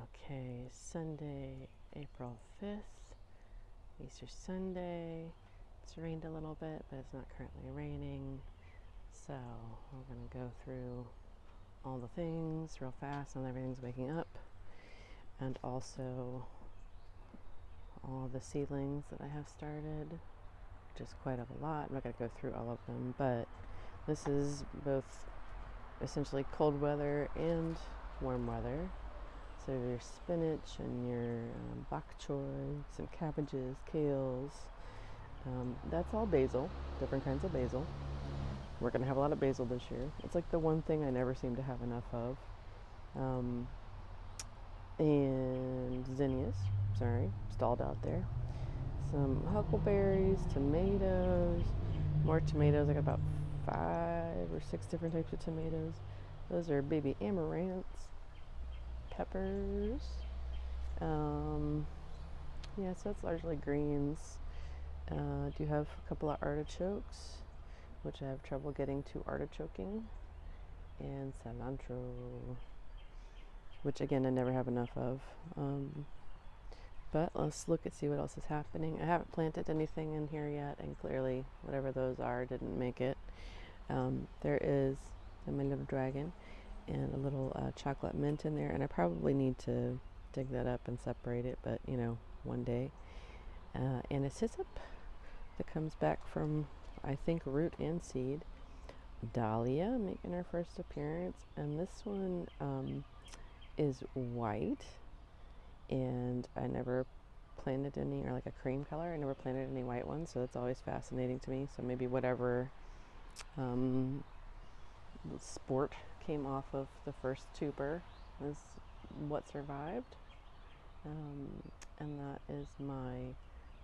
Okay, Sunday, April 5th, Easter Sunday. It's rained a little bit, but it's not currently raining. So we're going to go through all the things real fast and everything's waking up. And also all the seedlings that I have started, which is quite a lot. I'm not going to go through all of them, but this is both essentially cold weather and warm weather. So your spinach and your bok choy, some cabbages, kales. That's all basil, different kinds of basil. We're going to have a lot of basil this year. It's like the one thing I never seem to have enough of. And zinnias, stalled out there. Some huckleberries, tomatoes, more tomatoes. I got about 5 or 6 different types of tomatoes. Those are baby amaranths. Peppers. Yeah, so it's largely greens. I do have a couple of artichokes, which I have trouble getting to artichoking, and cilantro, which again I never have enough of. But let's look and see what else is happening. I haven't planted anything in here yet, and clearly whatever those are didn't make it. There is my little dragon and a little chocolate mint in there, and I probably need to dig that up and separate it, but one day. And a hyssop that comes back from, I think, root and seed. Dahlia making her first appearance, and this one is white, and I never planted any, or like a cream color, I never planted any white ones, so that's always fascinating to me. So maybe whatever sport came off of the first tuber is what survived. And that is my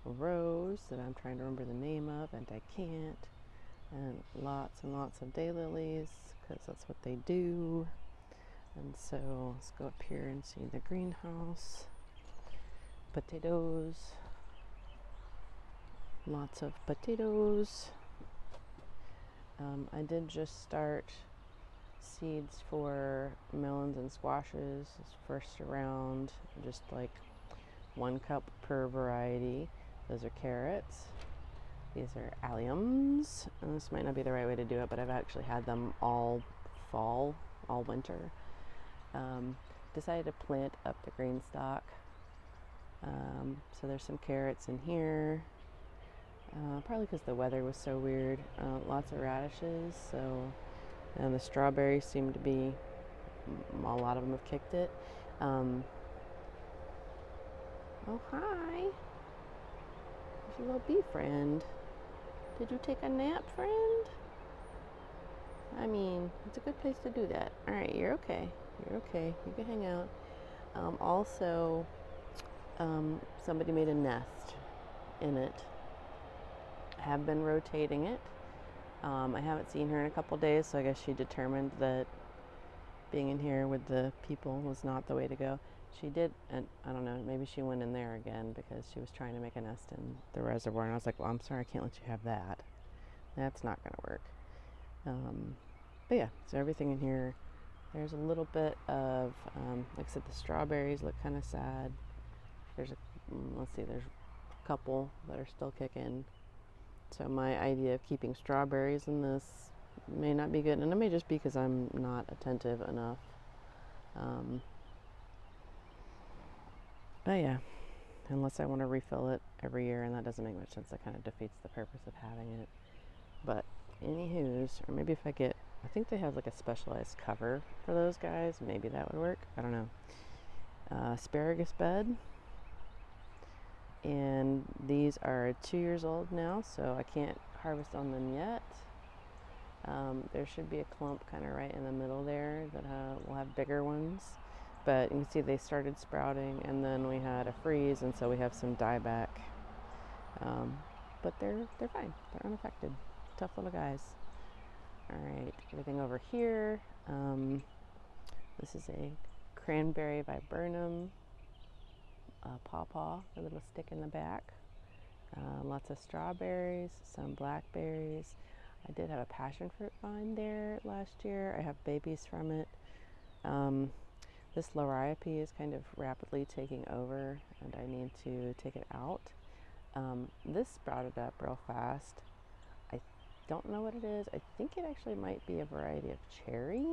rose that I'm trying to remember the name of, and I can't. And lots of daylilies, because that's what they do. And so let's go up here and see the greenhouse. Potatoes. Lots of potatoes. I did just start seeds for melons and squashes this first round, just like 1 cup per variety. Those are carrots. These are alliums, and this might not be the right way to do it, but I've actually had them all fall, all winter. Decided to plant up the green stalk. So there's some carrots in here, probably because the weather was so weird. Lots of radishes, and the strawberries seem to be, a lot of them have kicked it. Oh, hi. There's your little bee friend. Did you take a nap, friend? I mean, it's a good place to do that. All right, you're okay. You're okay. You can hang out. Also, somebody made a nest in it. I have been rotating it. I haven't seen her in a couple days, so I guess she determined that being in here with the people was not the way to go. She did, and I don't know, maybe she went in there again because she was trying to make a nest in the reservoir, and I was like, well, I'm sorry, I can't let you have that. That's not going to work. But yeah, so everything in here, there's a little bit of, like I said, the strawberries look kind of sad. There's there's a couple that are still kicking. So my idea of keeping strawberries in this may not be good, and it may just be because I'm not attentive enough. But yeah, unless I want to refill it every year, and that doesn't make much sense. That kind of defeats the purpose of having it. But anywho's, or maybe if I think they have like a specialized cover for those guys. Maybe that would work. I don't know. Asparagus bed. And these are 2 years old now, so I can't harvest on them yet. There should be a clump kind of right in the middle there that will have bigger ones. But you can see they started sprouting, and then we had a freeze, and so we have some dieback. But they're fine. They're unaffected. Tough little guys. All right, everything over here. This is a cranberry viburnum pawpaw, a little stick in the back. Lots of strawberries, some blackberries. I did have a passion fruit vine there last year. I have babies from it. This Liriope is kind of rapidly taking over, and I need to take it out. This sprouted up real fast. I don't know what it is. I think it actually might be a variety of cherry,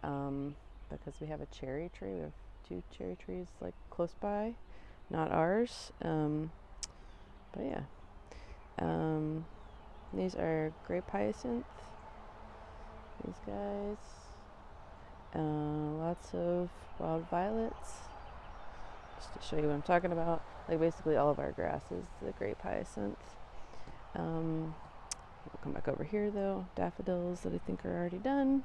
because we have a cherry tree. We have 2 cherry trees like close by, not ours. But yeah, these are grape hyacinth. These guys. Lots of wild violets. Just to show you what I'm talking about. Like basically all of our grass is the grape hyacinth. We'll come back over here though. Daffodils that I think are already done.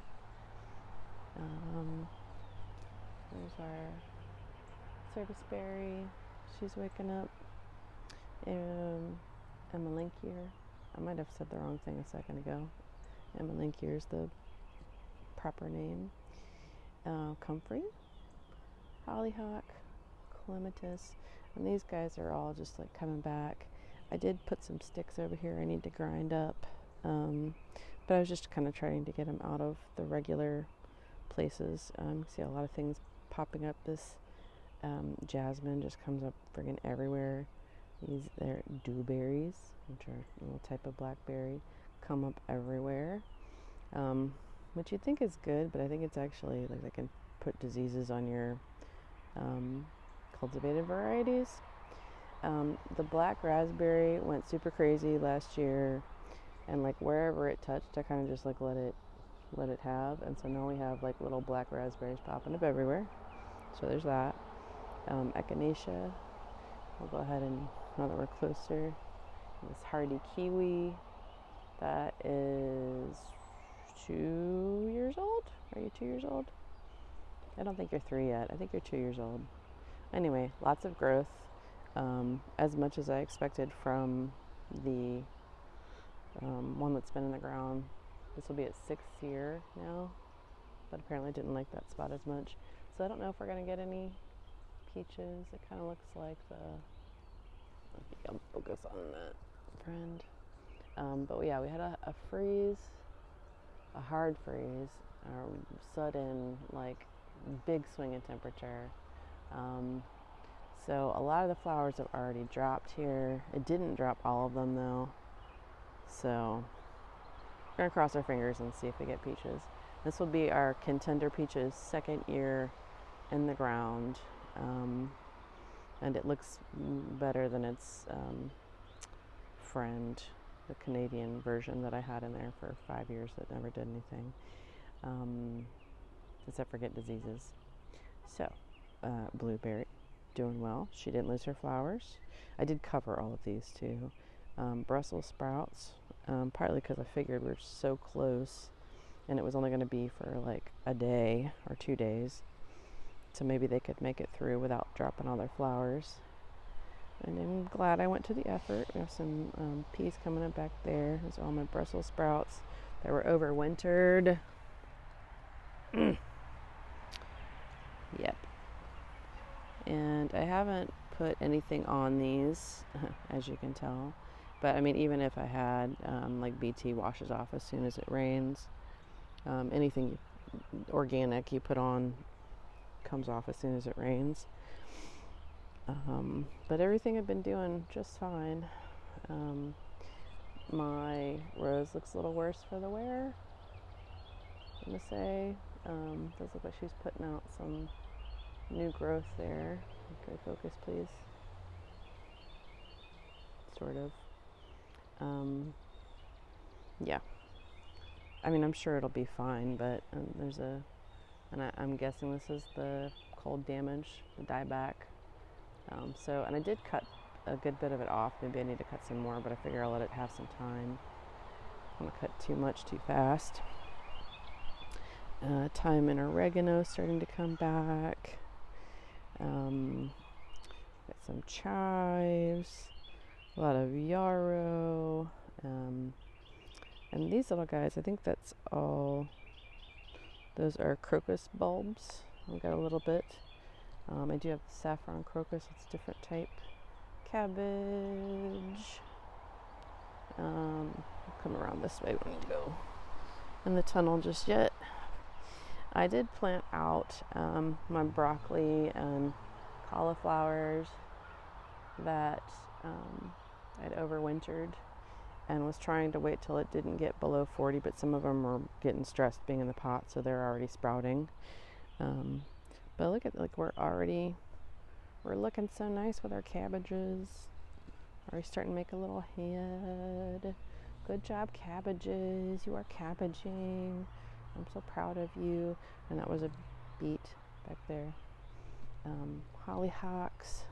There's our serviceberry. She's waking up. Emma Linkier. I might have said the wrong thing a second ago. Emma Linkier is the proper name. Comfrey, hollyhock, clematis, and these guys are all just like coming back. I did put some sticks over here I need to grind up, but I was just kind of trying to get them out of the regular places. See a lot of things popping up. This jasmine just comes up friggin' everywhere. They're dewberries, which are a little type of blackberry, come up everywhere. Which you think is good, but I think it's actually like they can put diseases on your cultivated varieties. The black raspberry went super crazy last year, and like wherever it touched, I kind of just like let it have, and so now we have like little black raspberries popping up everywhere. So there's that. Echinacea. We'll go ahead and, now that we're closer, this hardy kiwi that is 2 years old? Are you 2 years old? I don't think you're 3 yet. I think you're 2 years old. Anyway, lots of growth. As much as I expected from the one that's been in the ground. This will be its 6th year now, but apparently didn't like that spot as much. So I don't know if we're going to get any peaches. It kind of looks like the... I think I'll focus on that, friend. But yeah, we had a freeze. A hard freeze, sudden, like, big swing in temperature. So a lot of the flowers have already dropped here. It didn't drop all of them though. So we're gonna cross our fingers and see if we get peaches. This will be our Contender Peaches 2nd year in the ground. And it looks better than its friend, the Canadian version that I had in there for 5 years that never did anything, except for get diseases. So, blueberry, doing well. She didn't lose her flowers. I did cover all of these too. Brussels sprouts, partly because I figured we were so close and it was only going to be for like a day or 2 days. So maybe they could make it through without dropping all their flowers. And I'm glad I went to the effort. We have some peas coming up back there. Those are all my Brussels sprouts that were overwintered. Yep. And I haven't put anything on these, as you can tell. But I mean, even if I had, like BT washes off as soon as it rains. Anything organic you put on comes off as soon as it rains. But everything had been doing just fine. My rose looks a little worse for the wear, I'm gonna say. Does look like she's putting out some new growth there. Okay, focus please. Sort of. Yeah. I mean, I'm sure it'll be fine, but I'm guessing this is the cold damage, the dieback. And I did cut a good bit of it off. Maybe I need to cut some more, but I figure I'll let it have some time. I don't want to cut too much too fast. Thyme and oregano starting to come back. Got some chives, a lot of yarrow, and these little guys, I think that's all, those are crocus bulbs. I've got a little bit. I do have the saffron crocus, it's a different type. Cabbage. I'll come around this way, we don't need to go in the tunnel just yet. I did plant out my broccoli and cauliflowers that I'd overwintered, and was trying to wait till it didn't get below 40, but some of them were getting stressed being in the pot, so they're already sprouting. But look at, like, we're looking so nice with our cabbages. Already starting to make a little head. Good job, cabbages. You are cabbaging. I'm so proud of you. And that was a beet back there. Hollyhocks,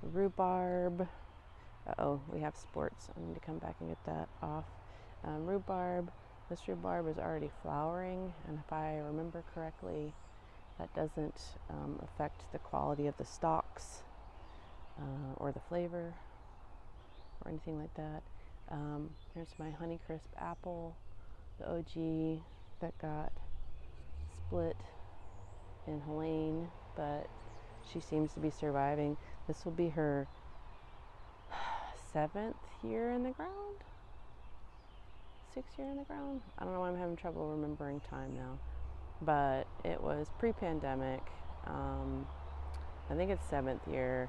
rhubarb. Uh-oh, we have sports. I need to come back and get that off. Rhubarb. This rhubarb is already flowering, and if I remember correctly, that doesn't affect the quality of the stalks or the flavor or anything like that. Here's my Honeycrisp apple, the OG that got split in Helene, but she seems to be surviving. This will be her 7th year in the ground? 6th year in the ground? I don't know why I'm having trouble remembering time now. But it was pre-pandemic. I think it's 7th year,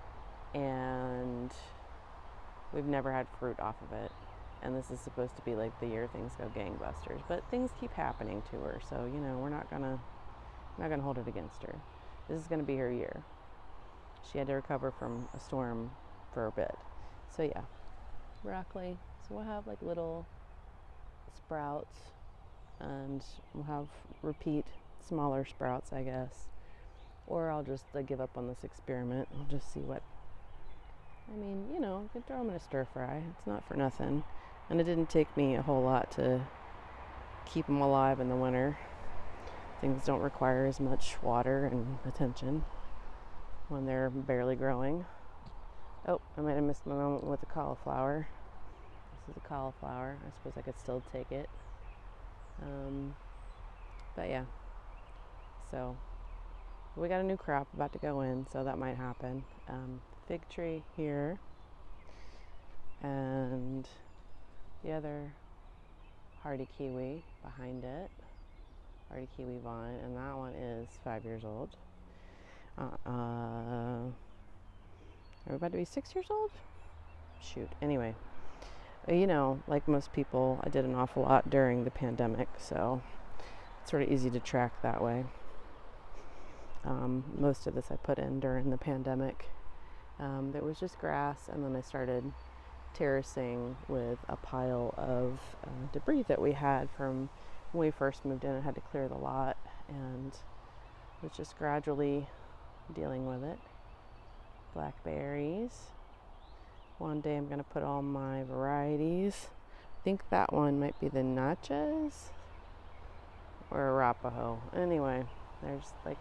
and we've never had fruit off of it. And this is supposed to be like the year things go gangbusters, but things keep happening to her, so we're not gonna hold it against her. This is gonna be her year. She had to recover from a storm for a bit. So yeah, broccoli. So we'll have like little sprouts, and we'll have repeat smaller sprouts, I guess. Or I'll just give up on this experiment. I'll just see what, you can throw them in a stir fry. It's not for nothing. And it didn't take me a whole lot to keep them alive in the winter. Things don't require as much water and attention when they're barely growing. Oh, I might have missed my moment with the cauliflower. This is a cauliflower. I suppose I could still take it. But yeah, so we got a new crop about to go in, so that might happen. Fig tree here, and the other hardy kiwi behind it, hardy kiwi vine, and that one is 5 years old. Are we about to be 6 years old? Shoot. Anyway, like most people, I did an awful lot during the pandemic, so it's sort of easy to track that way. Most of this I put in during the pandemic. There was just grass, and then I started terracing with a pile of debris that we had from when we first moved in. I had to clear the lot, and was just gradually dealing with it. Blackberries. One day I'm going to put all my varieties. I think that one might be the Natchez or Arapaho. Anyway, there's like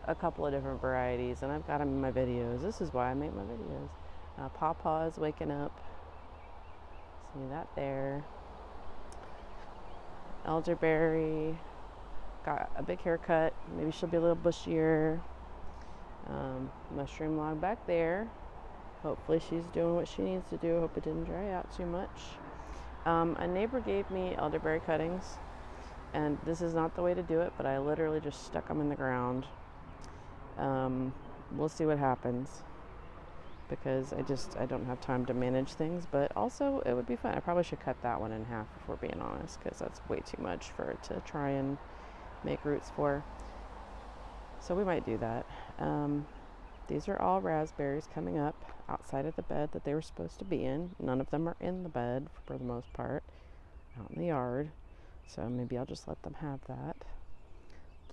a couple of different varieties, and I've got them in my videos. This is why I make my videos. Pawpaw is waking up. See that there. Elderberry got a big haircut. Maybe she'll be a little bushier. Mushroom log back there. Hopefully she's doing what she needs to do. Hope it didn't dry out too much. A neighbor gave me elderberry cuttings, and this is not the way to do it, but I literally just stuck them in the ground. We'll see what happens, because I don't have time to manage things, but also it would be fun. I probably should cut that one in half if we're being honest, because that's way too much for it to try and make roots for. So we might do that. These are all raspberries coming up outside of the bed that they were supposed to be in. None of them are in the bed for the most part, out in the yard. So maybe I'll just let them have that.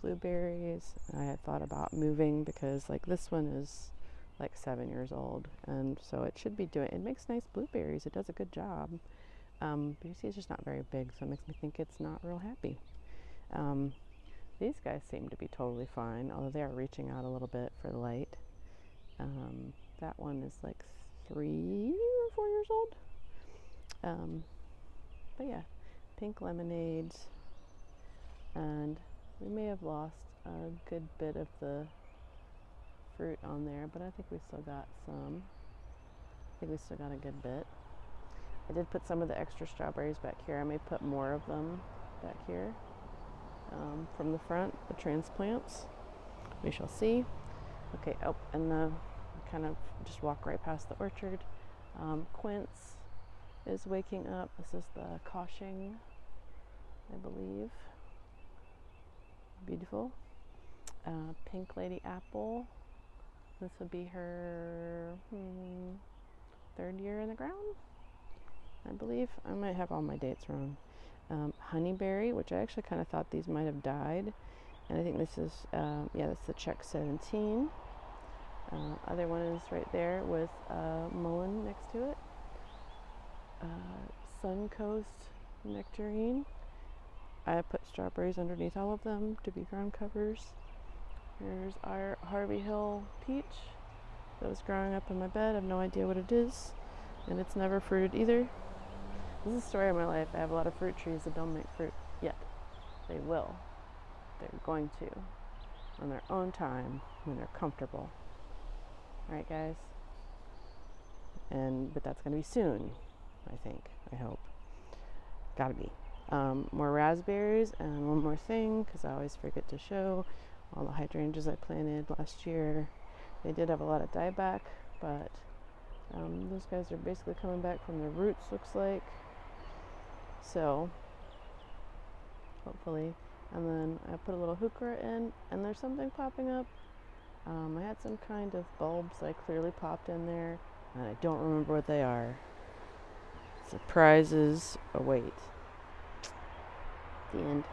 Blueberries, I had thought about moving because like this one is like 7 years old, and so it should be it makes nice blueberries. It does a good job. But you see it's just not very big, so it makes me think it's not real happy. These guys seem to be totally fine, although they are reaching out a little bit for the light. That one is like 3 or 4 years old. But yeah, pink lemonades, and we may have lost a good bit of the fruit on there, but I think we still got some. I think we still got a good bit. I did put some of the extra strawberries back here. I may put more of them back here. from the front, the transplants. We shall see. Okay, oh, and kind of just walk right past the orchard. Quince is waking up. This is the Koshing, I believe. Beautiful. Pink Lady Apple. This would be her 3rd year in the ground, I believe. I might have all my dates wrong. Honeyberry, which I actually kind of thought these might have died. And I think this is, that's the Czech 17. Other one is right there with mullein next to it. Suncoast Nectarine. I put strawberries underneath all of them to be ground covers. Here's our Harvey Hill peach that was growing up in my bed. I have no idea what it is, and it's never fruited either. This is the story of my life. I have a lot of fruit trees that don't make fruit yet. They will. They're going to on their own time when they're comfortable. Alright, guys? But that's going to be soon, I think. I hope. Gotta be. More raspberries, and one more thing, because I always forget to show all the hydrangeas I planted last year. They did have a lot of dieback, but those guys are basically coming back from their roots, looks like. So, hopefully. And then I put a little heuchera in, and there's something popping up. I had some kind of bulbs that I clearly popped in there, and I don't remember what they are. Surprises await. The end.